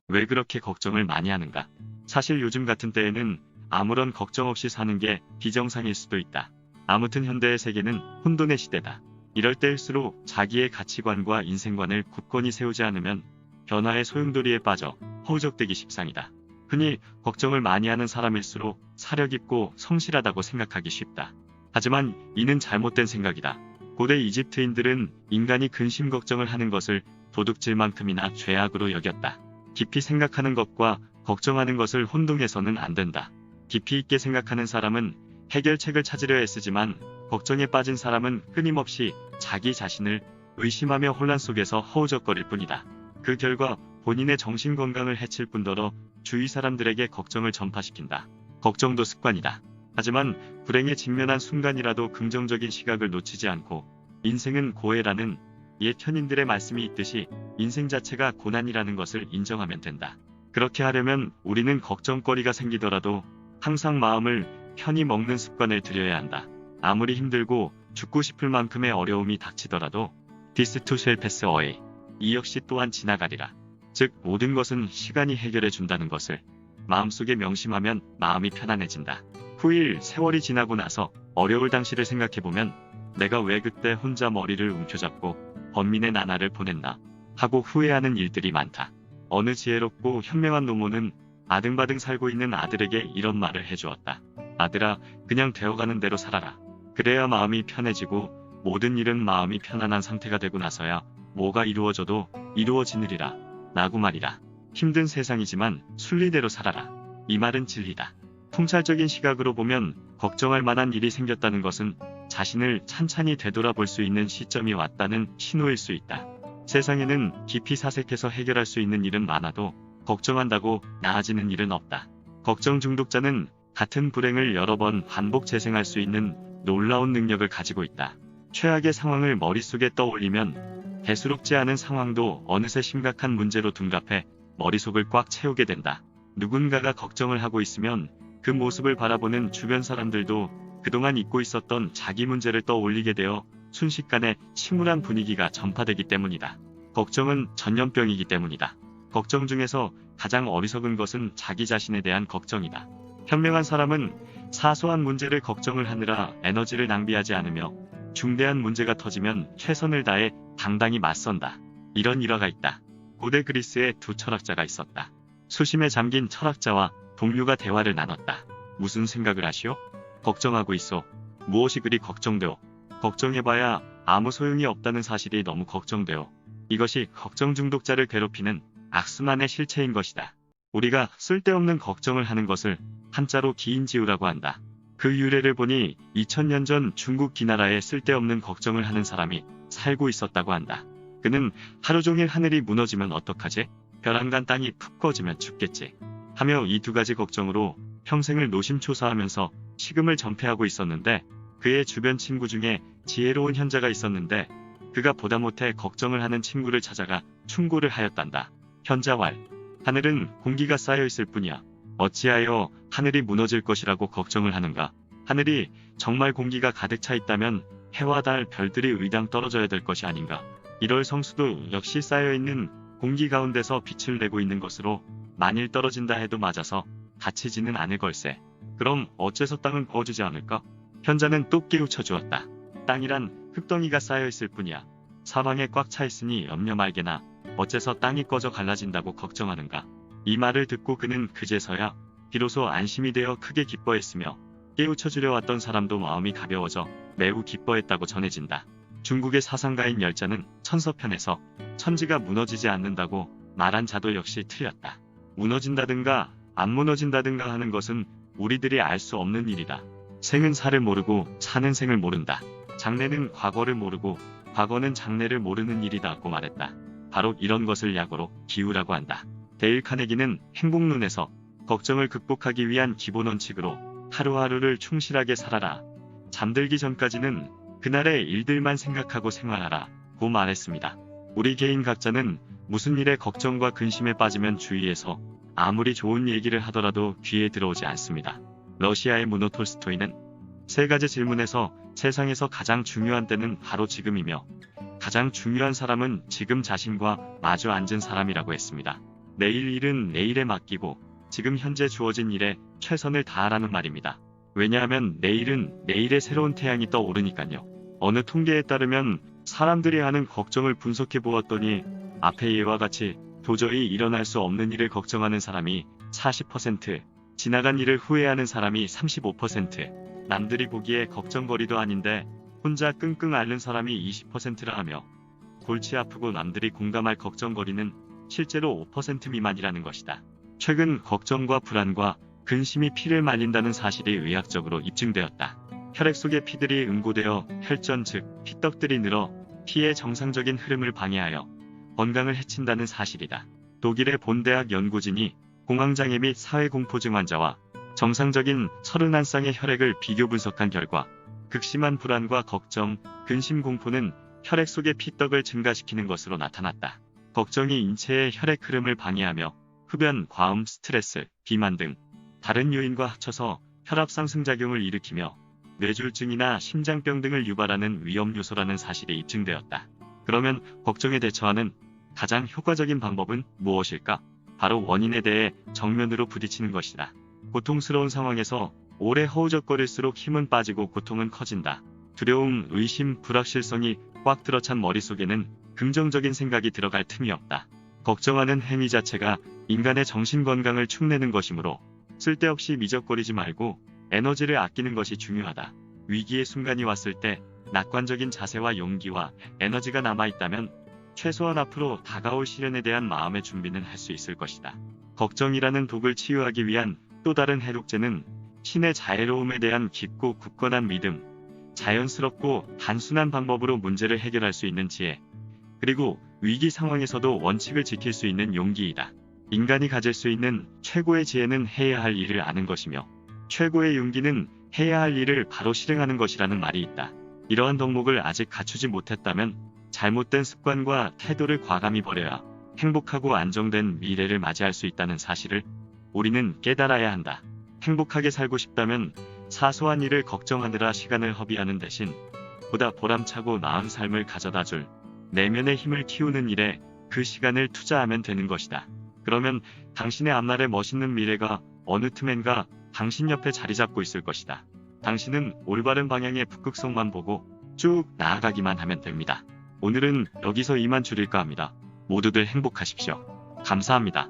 왜 그렇게 걱정을 많이 하는가? 사실 요즘 같은 때에는 아무런 걱정 없이 사는 게 비정상일 수도 있다. 아무튼 현대의 세계는 혼돈의 시대다. 이럴 때일수록 자기의 가치관과 인생관을 굳건히 세우지 않으면 변화의 소용돌이에 빠져 허우적대기 십상이다. 흔히 걱정을 많이 하는 사람일수록 사력 있고 성실하다고 생각하기 쉽다. 하지만 이는 잘못된 생각이다. 고대 이집트인들은 인간이 근심 걱정을 하는 것을 도둑질만큼이나 죄악으로 여겼다. 깊이 생각하는 것과 걱정하는 것을 혼동해서는 안 된다. 깊이 있게 생각하는 사람은 해결책을 찾으려 애쓰지만 걱정에 빠진 사람은 끊임없이 자기 자신을 의심하며 혼란 속에서 허우적거릴 뿐이다. 그 결과 본인의 정신건강을 해칠 뿐더러 주위 사람들에게 걱정을 전파시킨다. 걱정도 습관이다. 하지만 불행에 직면한 순간이라도 긍정적인 시각을 놓치지 않고 인생은 고해라는 옛 현인들의 말씀이 있듯이 인생 자체가 고난이라는 것을 인정하면 된다. 그렇게 하려면 우리는 걱정거리가 생기더라도 항상 마음을 편히 먹는 습관을 들여야 한다. 아무리 힘들고 죽고 싶을 만큼의 어려움이 닥치더라도 This too shall pass away. 이 역시 또한 지나가리라. 즉 모든 것은 시간이 해결해 준다는 것을 마음속에 명심하면 마음이 편안해진다. 후일 세월이 지나고 나서 어려울 당시를 생각해보면 내가 왜 그때 혼자 머리를 움켜잡고 번민의 나날을 보냈나 하고 후회하는 일들이 많다. 어느 지혜롭고 현명한 노모는 아등바등 살고 있는 아들에게 이런 말을 해주었다. 아들아, 그냥 되어가는 대로 살아라. 그래야 마음이 편해지고 모든 일은 마음이 편안한 상태가 되고 나서야 뭐가 이루어져도 이루어지느리라. 라고 말이라. 힘든 세상이지만 순리대로 살아라. 이 말은 진리다. 통찰적인 시각으로 보면 걱정할 만한 일이 생겼다는 것은 자신을 찬찬히 되돌아볼 수 있는 시점이 왔다는 신호일 수 있다. 세상에는 깊이 사색해서 해결할 수 있는 일은 많아도 걱정한다고 나아지는 일은 없다. 걱정 중독자는 같은 불행을 여러 번 반복 재생할 수 있는 놀라운 능력을 가지고 있다. 최악의 상황을 머릿속에 떠올리면 대수롭지 않은 상황도 어느새 심각한 문제로 둔갑해 머릿속을 꽉 채우게 된다. 누군가가 걱정을 하고 있으면 그 모습을 바라보는 주변 사람들도 그동안 잊고 있었던 자기 문제를 떠올리게 되어 순식간에 침울한 분위기가 전파되기 때문이다. 걱정은 전염병이기 때문이다. 걱정 중에서 가장 어리석은 것은 자기 자신에 대한 걱정이다. 현명한 사람은 사소한 문제를 걱정을 하느라 에너지를 낭비하지 않으며 중대한 문제가 터지면 최선을 다해 당당히 맞선다. 이런 일화가 있다. 고대 그리스에 두 철학자가 있었다. 수심에 잠긴 철학자와 동료가 대화를 나눴다. 무슨 생각을 하시오? 걱정하고 있어. 무엇이 그리 걱정되오? 걱정해봐야 아무 소용이 없다는 사실이 너무 걱정되오. 이것이 걱정 중독자를 괴롭히는 악순환의 실체인 것이다. 우리가 쓸데없는 걱정을 하는 것을 한자로 기인지우라고 한다. 그 유래를 보니 2000년 전 중국 기나라에 쓸데없는 걱정을 하는 사람이 살고 있었다고 한다. 그는 하루 종일 하늘이 무너지면 어떡하지? 벼랑간 땅이 푹 꺼지면 죽겠지? 하며 이 두 가지 걱정으로 평생을 노심초사하면서 식음을 전폐하고 있었는데 그의 주변 친구 중에 지혜로운 현자가 있었는데 그가 보다 못해 걱정을 하는 친구를 찾아가 충고를 하였단다. 현자왈, 하늘은 공기가 쌓여 있을 뿐이야. 어찌하여 하늘이 무너질 것이라고 걱정을 하는가? 하늘이 정말 공기가 가득 차 있다면 해와 달, 별들이 의당 떨어져야 될 것이 아닌가? 1월 성수도 역시 쌓여있는 공기 가운데서 빛을 내고 있는 것으로 만일 떨어진다 해도 맞아서 다치지는 않을 걸세. 그럼 어째서 땅은 구워주지 않을까? 현자는 또 깨우쳐 주었다. 땅이란 흙덩이가 쌓여있을 뿐이야. 사방에 꽉 차 있으니 염려 말게나 어째서 땅이 꺼져 갈라진다고 걱정하는가? 이 말을 듣고 그는 그제서야 비로소 안심이 되어 크게 기뻐했으며 깨우쳐 주려 왔던 사람도 마음이 가벼워져 매우 기뻐했다고 전해진다. 중국의 사상가인 열자는 천서편에서 천지가 무너지지 않는다고 말한 자도 역시 틀렸다. 무너진다든가 안 무너진다든가 하는 것은 우리들이 알 수 없는 일이다. 생은 사를 모르고 사는 생을 모른다. 장래는 과거를 모르고 과거는 장래를 모르는 일이다고 말했다. 바로 이런 것을 약어로 기우라고 한다. 데일 카네기는 행복론에서 걱정을 극복하기 위한 기본 원칙으로 하루하루를 충실하게 살아라. 잠들기 전까지는 그날의 일들만 생각하고 생활하라 고 말했습니다. 우리 개인 각자는 무슨 일에 걱정과 근심에 빠지면 주위에서 아무리 좋은 얘기를 하더라도 귀에 들어오지 않습니다. 러시아의 무노 톨스토이는 세 가지 질문에서 세상에서 가장 중요한 때는 바로 지금이며 가장 중요한 사람은 지금 자신과 마주 앉은 사람이라고 했습니다. 내일 일은 내일에 맡기고 지금 현재 주어진 일에 최선을 다하라는 말입니다. 왜냐하면 내일은 내일의 새로운 태양이 떠오르니까요. 어느 통계에 따르면 사람들이 하는 걱정을 분석해 보았더니 앞의 예와 같이 도저히 일어날 수 없는 일을 걱정하는 사람이 40%, 지나간 일을 후회하는 사람이 35%, 남들이 보기에 걱정거리도 아닌데 혼자 끙끙 앓는 사람이 20%라 하며 골치 아프고 남들이 공감할 걱정거리는 실제로 5% 미만이라는 것이다. 최근 걱정과 불안과 근심이 피를 말린다는 사실이 의학적으로 입증되었다. 혈액 속의 피들이 응고되어 혈전 즉 피떡들이 늘어 피의 정상적인 흐름을 방해하여 건강을 해친다는 사실이다. 독일의 본대학 연구진이 공황장애 및 사회공포증 환자와 정상적인 31쌍의 혈액을 비교 분석한 결과 극심한 불안과 걱정, 근심 공포는 혈액 속의 피떡을 증가시키는 것으로 나타났다. 걱정이 인체의 혈액 흐름을 방해하며 흡연, 과음, 스트레스, 비만 등 다른 요인과 합쳐서 혈압 상승작용을 일으키며 뇌졸중이나 심장병 등을 유발하는 위험 요소라는 사실이 입증되었다. 그러면 걱정에 대처하는 가장 효과적인 방법은 무엇일까? 바로 원인에 대해 정면으로 부딪히는 것이다. 고통스러운 상황에서 오래 허우적거릴수록 힘은 빠지고 고통은 커진다. 두려움, 의심, 불확실성이 꽉 들어찬 머릿속에는 긍정적인 생각이 들어갈 틈이 없다. 걱정하는 행위 자체가 인간의 정신건강을 축내는 것이므로 쓸데없이 미적거리지 말고 에너지를 아끼는 것이 중요하다. 위기의 순간이 왔을 때 낙관적인 자세와 용기와 에너지가 남아있다면 최소한 앞으로 다가올 시련에 대한 마음의 준비는 할 수 있을 것이다. 걱정이라는 독을 치유하기 위한 또 다른 해독제는 신의 자애로움에 대한 깊고 굳건한 믿음, 자연스럽고 단순한 방법으로 문제를 해결할 수 있는 지혜, 그리고 위기 상황에서도 원칙을 지킬 수 있는 용기이다. 인간이 가질 수 있는 최고의 지혜는 해야 할 일을 아는 것이며 최고의 용기는 해야 할 일을 바로 실행하는 것이라는 말이 있다. 이러한 덕목을 아직 갖추지 못했다면 잘못된 습관과 태도를 과감히 버려야 행복하고 안정된 미래를 맞이할 수 있다는 사실을 우리는 깨달아야 한다. 행복하게 살고 싶다면 사소한 일을 걱정하느라 시간을 허비하는 대신 보다 보람차고 나은 삶을 가져다 줄 내면의 힘을 키우는 일에 그 시간을 투자하면 되는 것이다. 그러면 당신의 앞날의 멋있는 미래가 어느 틈엔가 당신 옆에 자리 잡고 있을 것이다. 당신은 올바른 방향의 북극성만 보고 쭉 나아가기만 하면 됩니다. 오늘은 여기서 이만 줄일까 합니다. 모두들 행복하십시오. 감사합니다.